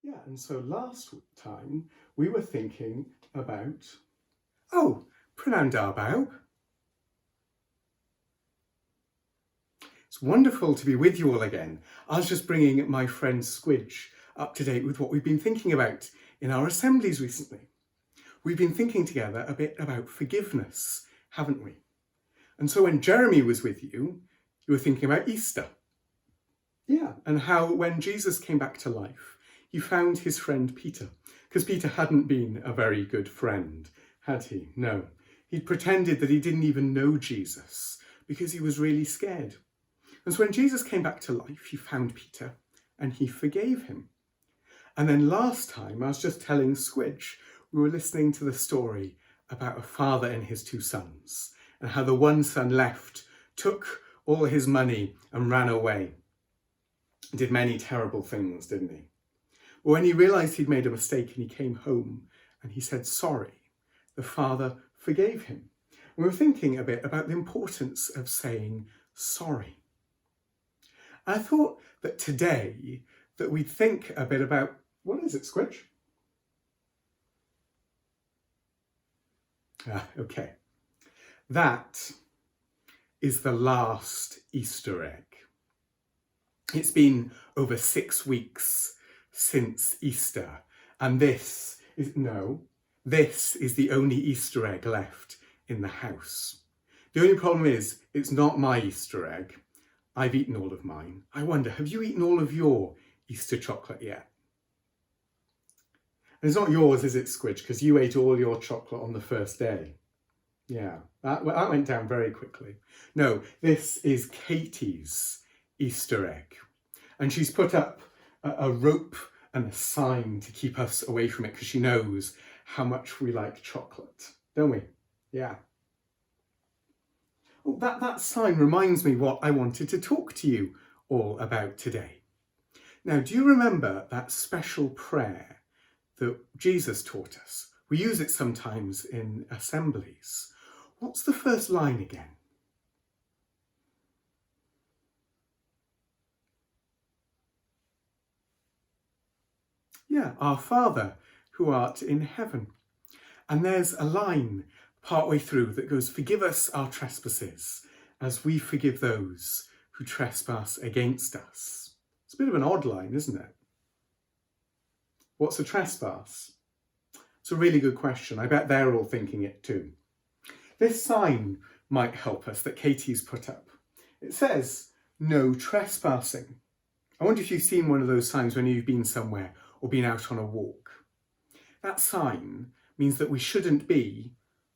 Yeah, and so last time we were thinking about, Pranam Darbao. It's wonderful to be with you all again. I was just bringing my friend Squidge up to date with what we've been thinking about in our assemblies recently. We've been thinking together a bit about forgiveness, haven't we? And so when Jeremy was with you, you were thinking about Easter. Yeah, and how when Jesus came back to life, he found his friend Peter, because Peter hadn't been a very good friend, had he? No. He'd pretended that he didn't even know Jesus because he was really scared. And so when Jesus came back to life, he found Peter and he forgave him. And then last time, I was just telling Squidge, we were listening to the story about a father and his two sons, and how the one son left, took all his money and ran away. Did many terrible things, didn't he? But when he realised he'd made a mistake and he came home and he said sorry, the father forgave him. And we were thinking a bit about the importance of saying sorry. I thought that today that we'd think a bit about, what is it, Squidge? Okay. That is the last Easter egg. It's been over 6 weeks since Easter, and this is the only Easter egg left in the house. The only problem is, it's not my Easter egg. I've eaten all of mine. I wonder, have you eaten all of your Easter chocolate yet? And it's not yours, is it, Squidge? Because you ate all your chocolate on the first day. Yeah, that went down very quickly. No, this is Katie's Easter egg. And she's put up a rope and a sign to keep us away from it because she knows how much we like chocolate, don't we? Yeah. Well, that sign reminds me what I wanted to talk to you all about today. Now, do you remember that special prayer that Jesus taught us? We use it sometimes in assemblies. What's the first line again? Yeah, our Father who art in heaven. And there's a line partway through that goes, forgive us our trespasses as we forgive those who trespass against us. It's a bit of an odd line, isn't it? What's a trespass? It's a really good question. I bet they're all thinking it too. This sign might help us that Katie's put up. It says, no trespassing. I wonder if you've seen one of those signs when you've been somewhere or been out on a walk. That sign means that we shouldn't be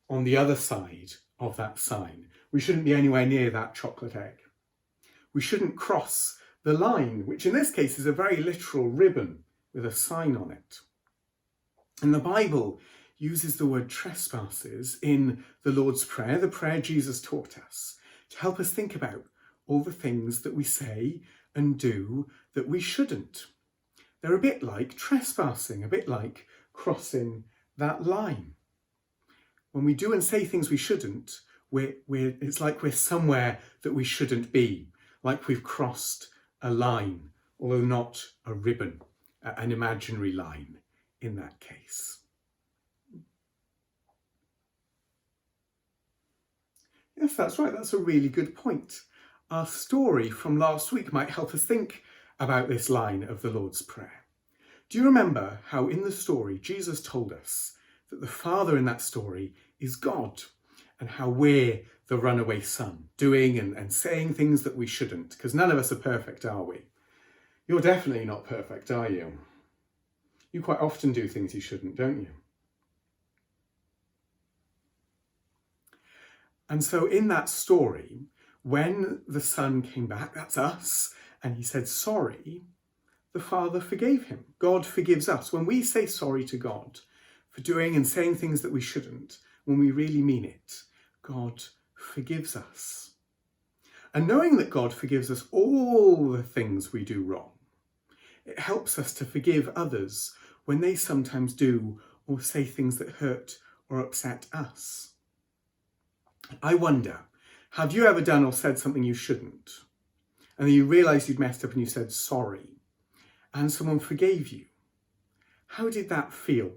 on the other side of that sign. We shouldn't be anywhere near that chocolate egg. We shouldn't cross the line, which in this case is a very literal ribbon with a sign on it. And the Bible uses the word trespasses in the Lord's Prayer, the prayer Jesus taught us, to help us think about all the things that we say and do that we shouldn't. They're a bit like trespassing, a bit like crossing that line. When we do and say things we shouldn't, it's like we're somewhere that we shouldn't be, like we've crossed a line, although not a ribbon, an imaginary line in that case. Yes, that's right. That's a really good point. Our story from last week might help us think about this line of the Lord's Prayer. Do you remember how in the story Jesus told us that the father in that story is God, and how we're the runaway son, doing and saying things that we shouldn't, because none of us are perfect, are we? You're definitely not perfect, are you? You quite often do things you shouldn't, don't you? And so in that story, when the son came back, that's us, and he said sorry, the Father forgave him. God forgives us. When we say sorry to God for doing and saying things that we shouldn't, when we really mean it, God forgives us. And knowing that God forgives us all the things we do wrong, it helps us to forgive others when they sometimes do or say things that hurt or upset us. I wonder, have you ever done or said something you shouldn't, and then you realised you'd messed up and you said sorry, and someone forgave you? How did that feel?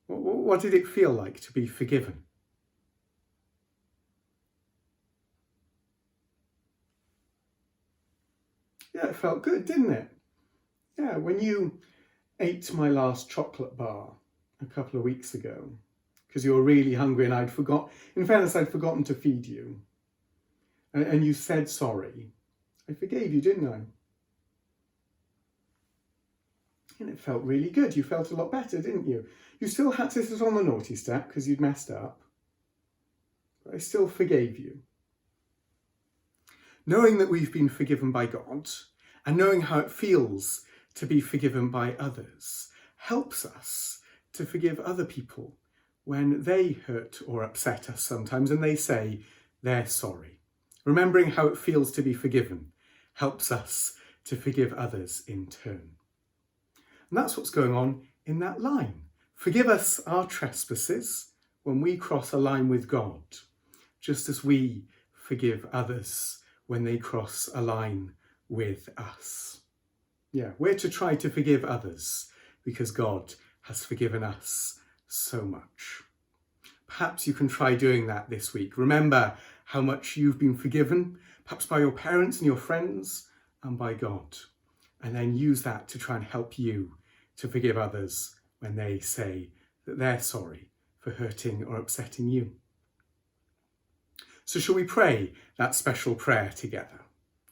What did it feel like to be forgiven? Yeah, it felt good, didn't it? Yeah, when you ate my last chocolate bar a couple of weeks ago, because you were really hungry and in fairness, I'd forgotten to feed you. And you said sorry. I forgave you, didn't I? And it felt really good. You felt a lot better, didn't you? You still had to sit on the naughty step because you'd messed up. But I still forgave you. Knowing that we've been forgiven by God and knowing how it feels to be forgiven by others helps us to forgive other people when they hurt or upset us sometimes and they say they're sorry. Remembering how it feels to be forgiven helps us to forgive others in turn. And that's what's going on in that line. Forgive us our trespasses when we cross a line with God, just as we forgive others when they cross a line with us. Yeah, we're to try to forgive others because God has forgiven us so much. Perhaps you can try doing that this week. Remember how much you've been forgiven, perhaps by your parents and your friends and by God. And then use that to try and help you to forgive others when they say that they're sorry for hurting or upsetting you. So shall we pray that special prayer together?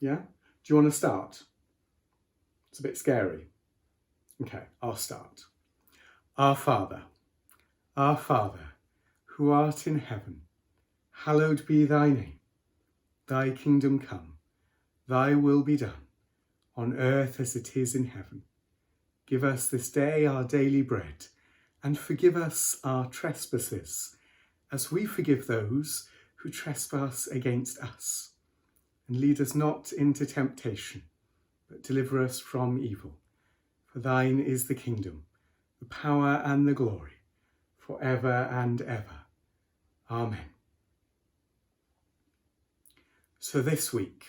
Yeah? Do you want to start? It's a bit scary. Okay, I'll start. Our Father, who art in heaven, hallowed be thy name. Thy kingdom come, thy will be done, on earth as it is in heaven. Give us this day our daily bread, and forgive us our trespasses, as we forgive those who trespass against us. And lead us not into temptation, but deliver us from evil. For thine is the kingdom, the power and the glory, forever and ever. Amen. So this week,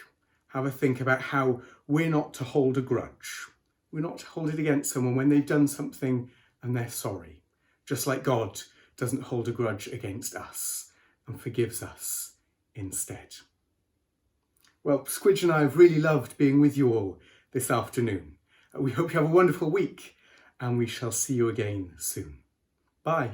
have a think about how we're not to hold a grudge. We're not to hold it against someone when they've done something and they're sorry. Just like God doesn't hold a grudge against us and forgives us instead. Well, Squidge and I have really loved being with you all this afternoon. We hope you have a wonderful week and we shall see you again soon. Bye.